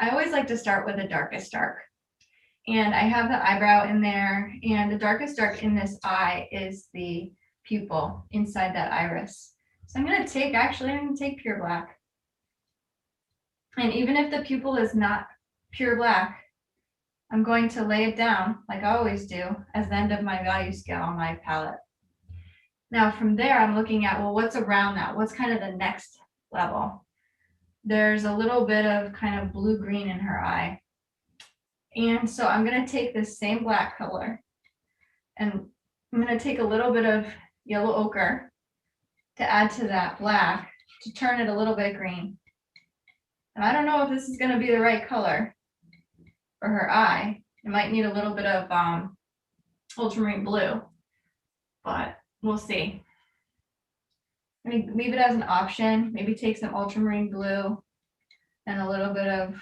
I always like to start with the darkest dark. And I have the eyebrow in there, and the darkest dark in this eye is the pupil inside that iris. So I'm going to take pure black. And even if the pupil is not pure black, I'm going to lay it down, like I always do, as the end of my value scale on my palette. Now from there, I'm looking at, well, what's around that? What's kind of the next level? There's a little bit of kind of blue-green in her eye. And so I'm going to take this same black color, and I'm going to take a little bit of yellow ochre to add to that black to turn it a little bit green. And I don't know if this is going to be the right color for her eye. It might need a little bit of ultramarine blue, but we'll see. I mean, leave it as an option. Maybe take some ultramarine blue and a little bit of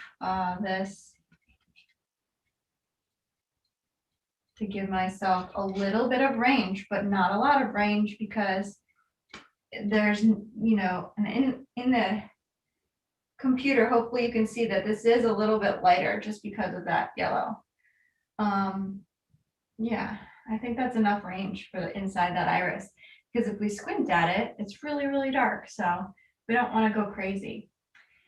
this to give myself a little bit of range, but not a lot of range, because there's, you know, in the computer, hopefully you can see that this is a little bit lighter just because of that yellow. Yeah, I think that's enough range for the inside that iris, because if we squint at it, it's really, really dark. So we don't want to go crazy.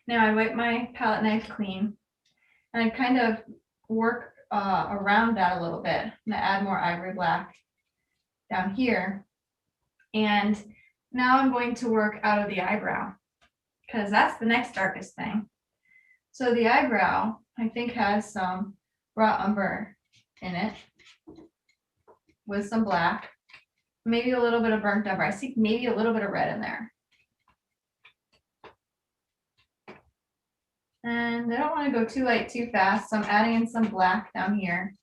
Now I wipe my palette knife clean, and I kind of work around that a little bit. I'm going to add more ivory black down here. And now I'm going to work out of the eyebrow, because that's the next darkest thing. So the eyebrow, I think, has some raw umber in it with some black, maybe a little bit of burnt umber. I see maybe a little bit of red in there. And I don't want to go too light too fast, so I'm adding in some black down here.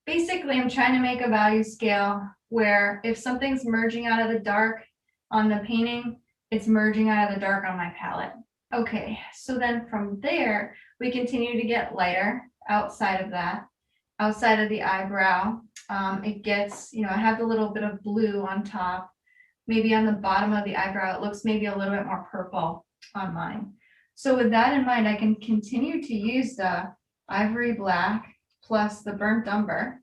Basically, I'm trying to make a value scale where if something's merging out of the dark on the painting, it's merging out of the dark on my palette. Okay, so then from there, we continue to get lighter outside of that, outside of the eyebrow. It gets, you know, I have a little bit of blue on top. Maybe on the bottom of the eyebrow, it looks maybe a little bit more purple on mine. So with that in mind, I can continue to use the ivory black plus the burnt umber,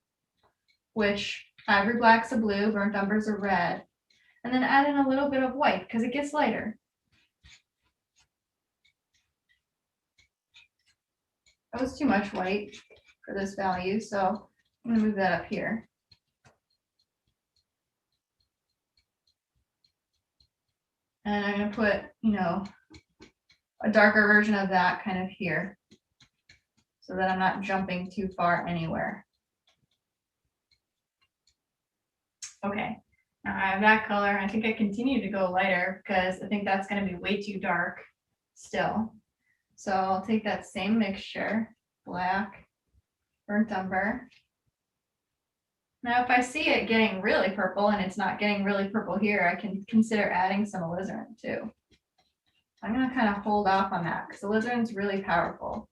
which ivory black's a blue, burnt umber's a red, and then add in a little bit of white because it gets lighter. That was too much white for this value, so I'm going to move that up here. And I'm going to put, you know, a darker version of that kind of here, so that I'm not jumping too far anywhere. Okay, now I have that color. I think I continue to go lighter because I think that's going to be way too dark still. So I'll take that same mixture, black, burnt umber. Now, if I see it getting really purple and it's not getting really purple here, I can consider adding some alizarin too. I'm going to kind of hold off on that because alizarin is really powerful.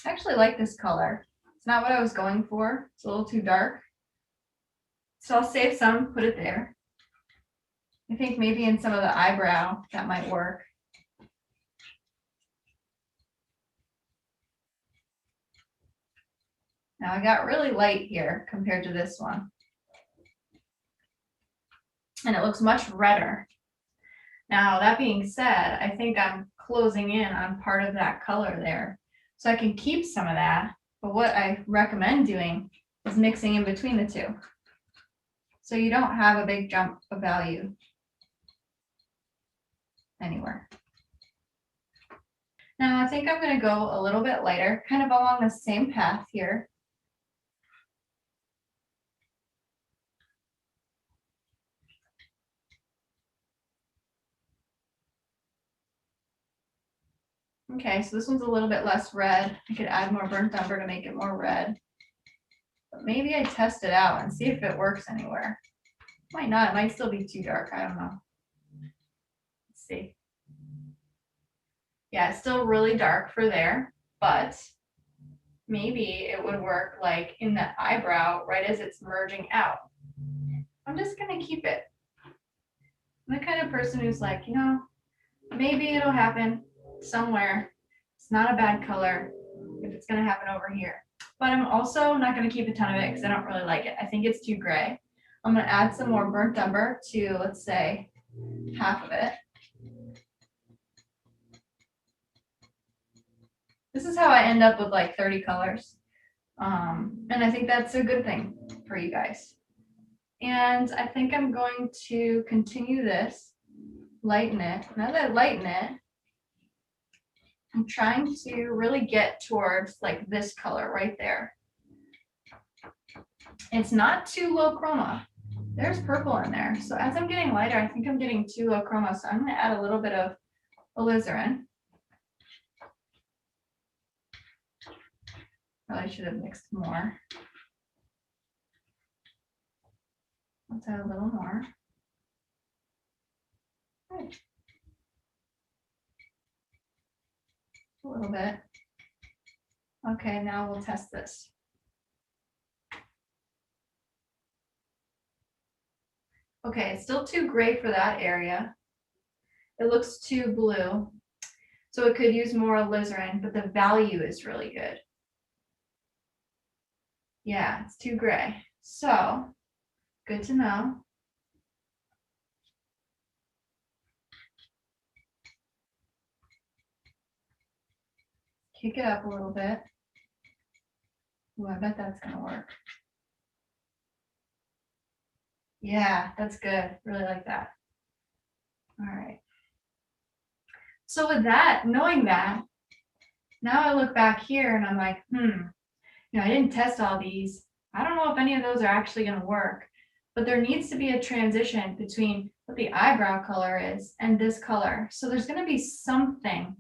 I actually like this color. It's not what I was going for. It's a little too dark. So I'll save some, put it there. I think maybe in some of the eyebrow that might work. Now I got really light here compared to this one. And it looks much redder. Now, that being said, I think I'm closing in on part of that color there. So I can keep some of that, but what I recommend doing is mixing in between the two, so you don't have a big jump of value anywhere. Now, I think I'm going to go a little bit lighter, kind of along the same path here. Okay, so this one's a little bit less red. I could add more burnt umber to make it more red. But maybe I test it out and see if it works anywhere. Might not, it might still be too dark, I don't know. Let's see. Yeah, it's still really dark for there, but maybe it would work like in the eyebrow right as it's merging out. I'm just gonna keep it. I'm the kind of person who's like, you know, maybe it'll happen somewhere. It's not a bad color if it's gonna happen over here. But I'm also not gonna keep a ton of it because I don't really like it. I think it's too gray. I'm gonna add some more burnt umber to, let's say, half of it. This is how I end up with like 30 colors. And I think that's a good thing for you guys. And I think I'm going to continue this, lighten it. Now that I lighten it, I'm trying to really get towards like this color right there. It's not too low chroma. There's purple in there. So as I'm getting lighter, I think I'm getting too low chroma. So I'm going to add a little bit of alizarin. Probably should have mixed more. Let's add a little more. Good. A little bit. Okay, now we'll test this. Okay, it's still too gray for that area. It looks too blue. So it could use more alizarin, but the value is really good. Yeah, it's too gray. So, good to know. Kick it up a little bit. Ooh, I bet that's gonna work. Yeah, that's good. Really like that. All right. So with that, knowing that, now I look back here and I'm like, I didn't test all these. I don't know if any of those are actually going to work, but there needs to be a transition between what the eyebrow color is and this color. So there's going to be something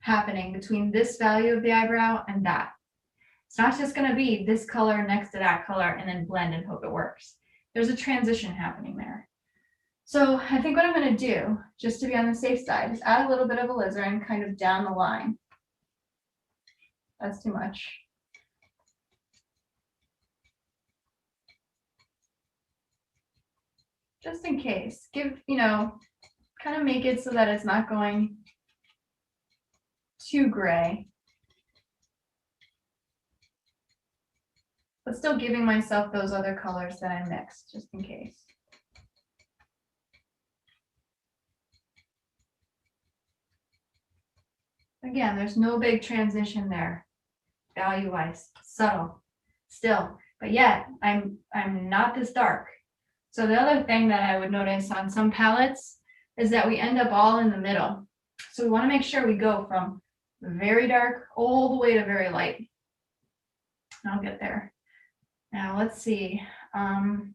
happening between this value of the eyebrow and that. It's not just going to be this color next to that color and then blend and hope it works. There's a transition happening there. So I think what I'm going to do, just to be on the safe side, is add a little bit of alizarin kind of down the line. That's too much. Just in case, give, kind of make it so that it's not going too gray, but still giving myself those other colors that I mixed, just in case. Again, there's no big transition there, value-wise, subtle, still, but yet I'm not this dark. So the other thing that I would notice on some palettes is that we end up all in the middle. So we want to make sure we go from very dark all the way to very light. I'll get there. Now let's see. Okay.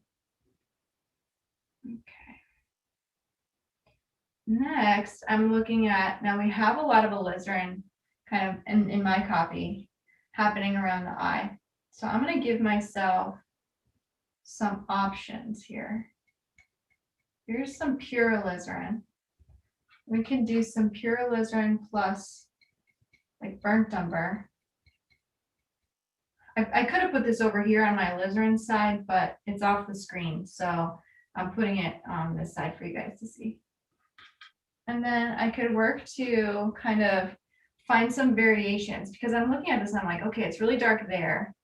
Next, I'm looking at, now we have a lot of alizarin kind of in my copy happening around the eye. So I'm going to give myself some options here. Here's some pure alizarin. We can do some pure alizarin plus like burnt umber. I could have put this over here on my alizarin side, but it's off the screen. So I'm putting it on this side for you guys to see. And then I could work to kind of find some variations because I'm looking at this and I'm like, okay, it's really dark there.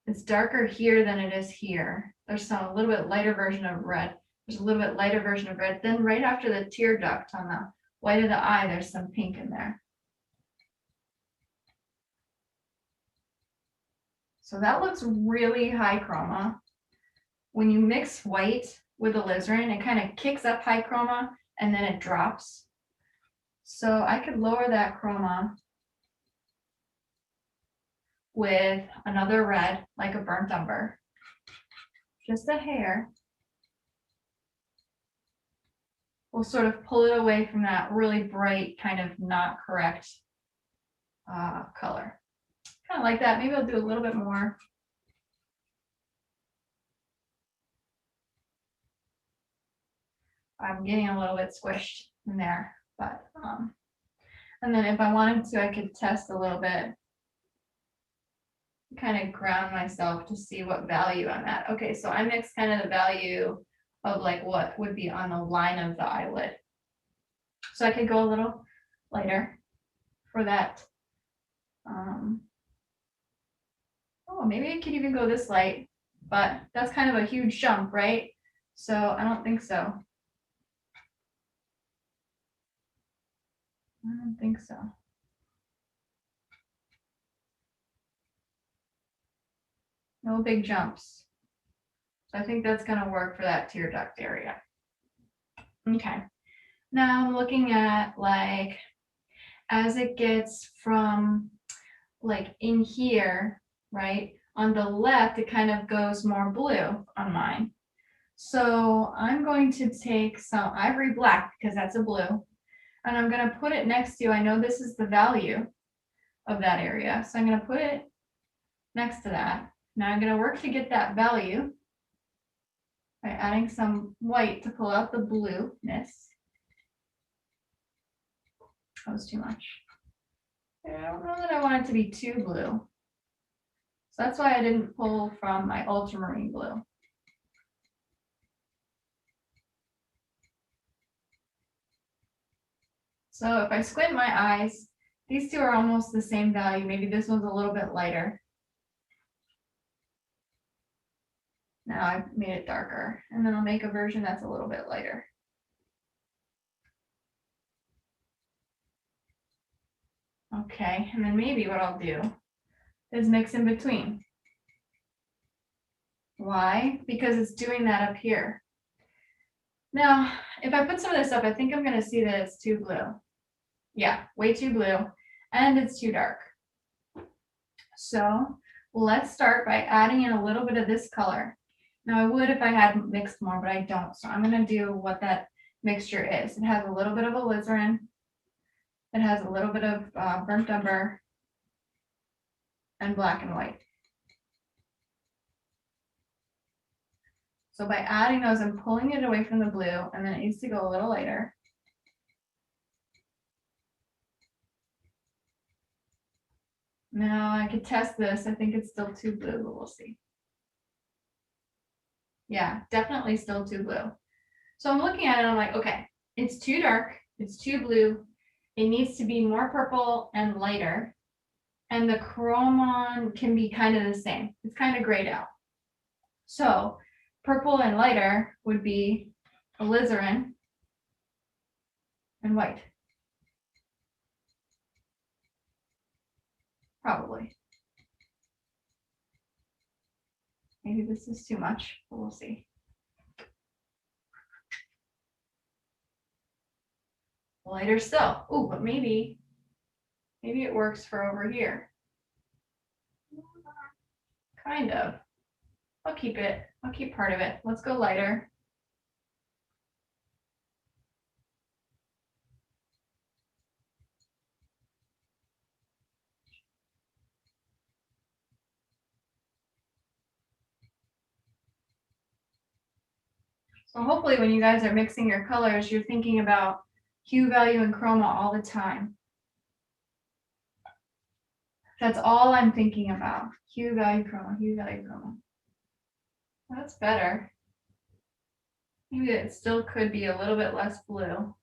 It's darker here than it is here. There's a little bit lighter version of red. There's a little bit lighter version of red. Then right after the tear duct on the white of the eye, there's some pink in there. So that looks really high chroma. When you mix white with alizarin, it kind of kicks up high chroma and then it drops. So I could lower that chroma with another red, like a burnt umber, just a hair. We'll sort of pull it away from that really bright, kind of not correct color. Kind of like that. Maybe I'll do a little bit more. I'm getting a little bit squished in there, but and then if I wanted to, I could test a little bit, kind of ground myself to see what value I'm at. Okay, so I mixed kind of the value of like what would be on the line of the eyelid. So I could go a little lighter for that. Oh, maybe I could even go this light, but that's kind of a huge jump, right? So I don't think so. I don't think so. No big jumps. So I think that's going to work for that tear duct area. Okay. Now I'm looking at like, as it gets from like in here, right? On the left, it kind of goes more blue on mine. So I'm going to take some ivory black because that's a blue, and I'm going to put it next to, I know this is the value of that area. So I'm going to put it next to that. Now I'm going to work to get that value by adding some white to pull out the blueness. That was too much. I don't know that I want it to be too blue. So that's why I didn't pull from my ultramarine blue. So if I squint my eyes, these two are almost the same value. Maybe this one's a little bit lighter. Now I've made it darker, and then I'll make a version that's a little bit lighter. Okay, and then maybe what I'll do is mix in between. Why? Because it's doing that up here. Now, if I put some of this up, I think I'm going to see that it's too blue. Yeah, way too blue, and it's too dark. So let's start by adding in a little bit of this color. Now I would if I had mixed more, but I don't. So I'm going to do what that mixture is. It has a little bit of alizarin. It has a little bit of burnt umber and black and white. So by adding those, I'm pulling it away from the blue, and then it needs to go a little lighter. Now I could test this. I think it's still too blue, but we'll see. Yeah, definitely still too blue. So I'm looking at it, I'm like, okay, it's too dark, it's too blue. It needs to be more purple and lighter. And the chromon can be kind of the same. It's kind of grayed out. So purple and lighter would be alizarin and white. Probably. Maybe this is too much, but we'll see. Lighter still. Oh, but maybe it works for over here. Kind of. I'll keep it. I'll keep part of it. Let's go lighter. So hopefully when you guys are mixing your colors, you're thinking about hue value and chroma all the time. That's all I'm thinking about. Hue value, chroma, hue value, chroma. That's better. Maybe it still could be a little bit less blue,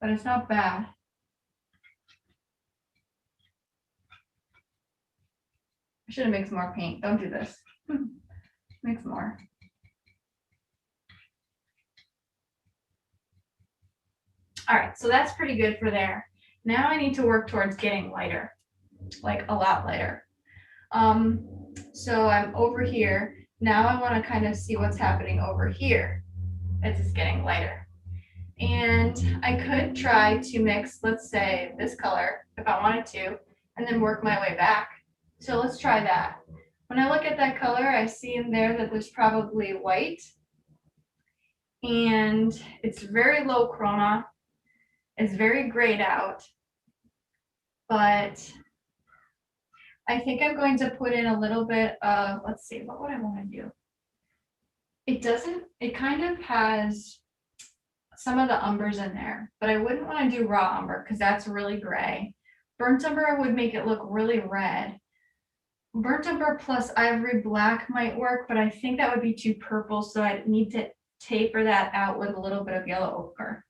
but it's not bad. I should have mixed more paint. Don't do this. Mix more. All right, so that's pretty good for there. Now I need to work towards getting lighter, like a lot lighter. So I'm over here. Now I want to kind of see what's happening over here as it's getting lighter. And I could try to mix, let's say, this color if I wanted to, and then work my way back. So let's try that. When I look at that color, I see in there that there's probably white, and it's very low chroma. It's very grayed out, but I think I'm going to put in a little bit of, let's see, what would I want to do? It kind of has some of the umbers in there, but I wouldn't want to do raw umber because that's really gray. Burnt umber would make it look really red. Burnt umber plus ivory black might work, but I think that would be too purple, so I'd need to taper that out with a little bit of yellow ochre.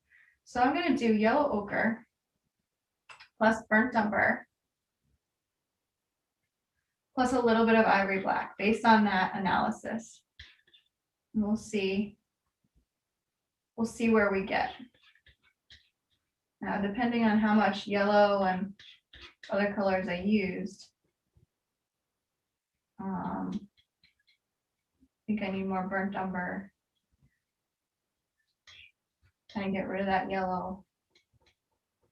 So I'm going to do yellow ochre plus burnt umber plus a little bit of ivory black based on that analysis. And we'll see where we get. Now, depending on how much yellow and other colors I used, I think I need more burnt umber. Kind of get rid of that yellow.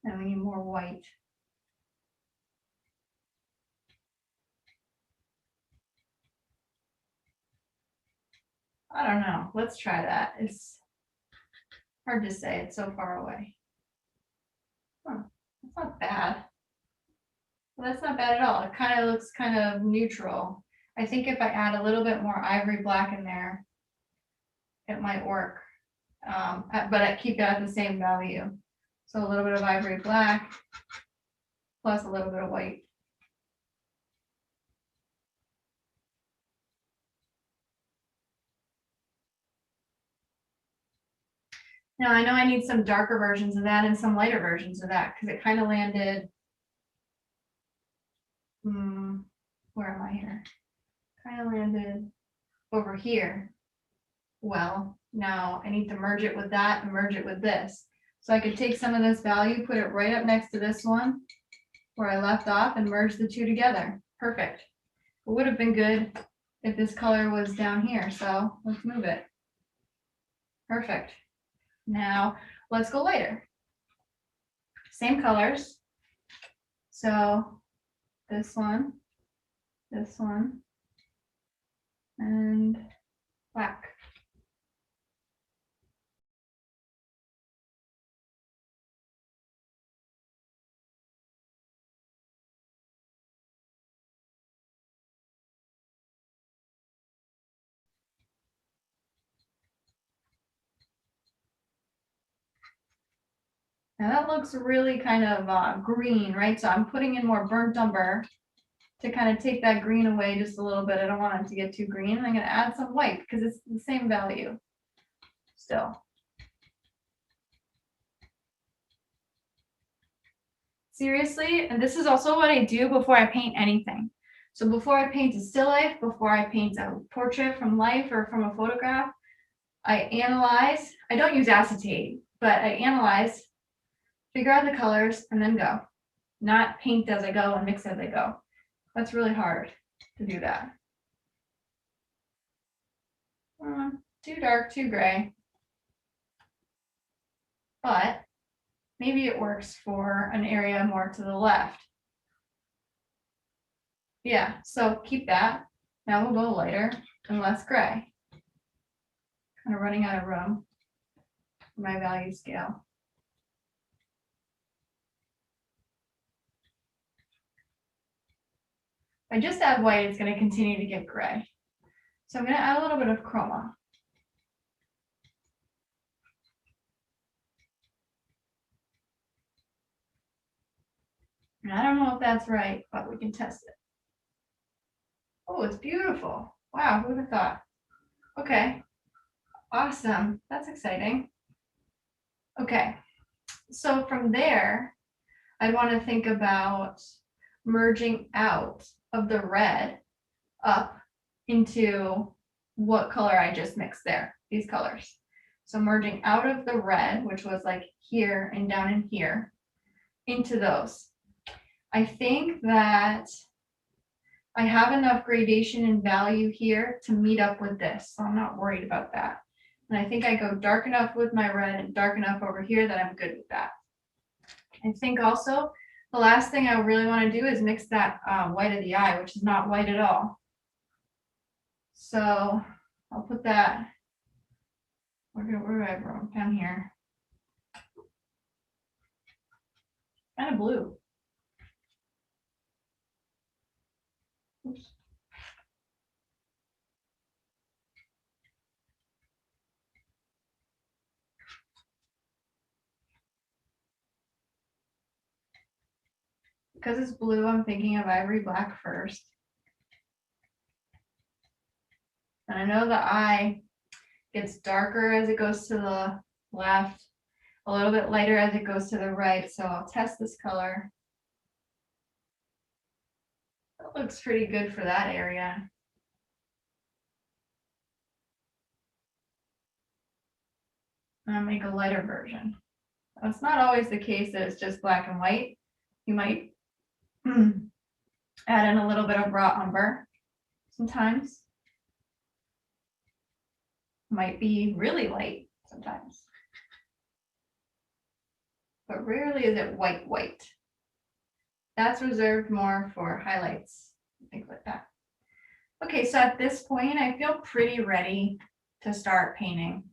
And we need more white. I don't know. Let's try that. It's hard to say. It's so far away. Huh. That's not bad. Well, that's not bad at all. It kind of looks kind of neutral. I think if I add a little bit more ivory black in there, it might work. But I keep it at the same value. So a little bit of ivory black plus a little bit of white. Now I know I need some darker versions of that and some lighter versions of that because it kind of landed. Where am I here? Kind of landed over here. Well, now I need to merge it with that and merge it with this. So I could take some of this value, put it right up next to this one where I left off and merge the two together. Perfect. It would have been good if this color was down here. So let's move it. Perfect. Now let's go lighter. Same colors. So this one, and black. Now that looks really kind of green, right? So I'm putting in more burnt umber to kind of take that green away just a little bit. I don't want it to get too green. I'm going to add some white because it's the same value still. Seriously, and this is also what I do before I paint anything. So before I paint a still life, before I paint a portrait from life or from a photograph, I analyze. I don't use acetate, but I analyze, figure out the colors, and then go. Not paint as I go and mix as I go. That's really hard to do that. Too dark, too gray. But maybe it works for an area more to the left. Yeah, so keep that. Now we'll go lighter and less gray. Kind of running out of room for my value scale. If I just add white, it's going to continue to get gray. So I'm going to add a little bit of chroma. And I don't know if that's right, but we can test it. Oh, it's beautiful. Wow, who would have thought? Okay, awesome. That's exciting. Okay, so from there, I'd want to think about merging out of the red up into what color I just mixed there, these colors. So merging out of the red, which was like here and down in here, into those. I think that I have enough gradation and value here to meet up with this, so I'm not worried about that. And I think I go dark enough with my red and dark enough over here that I'm good with that. I think also the last thing I really want to do is mix that white of the eye, which is not white at all. So I'll put that, where do I go? Down here. Kind of blue. Oops. Because it's blue, I'm thinking of ivory black first. And I know the eye gets darker as it goes to the left. a little bit lighter as it goes to the right. So I'll test this color. That looks pretty good for that area. And I'll make a lighter version. It's not always the case that it's just black and white. You might add in a little bit of raw umber sometimes. Might be really light sometimes. But rarely is it white, white. That's reserved more for highlights, things like that. Okay, so at this point, I feel pretty ready to start painting.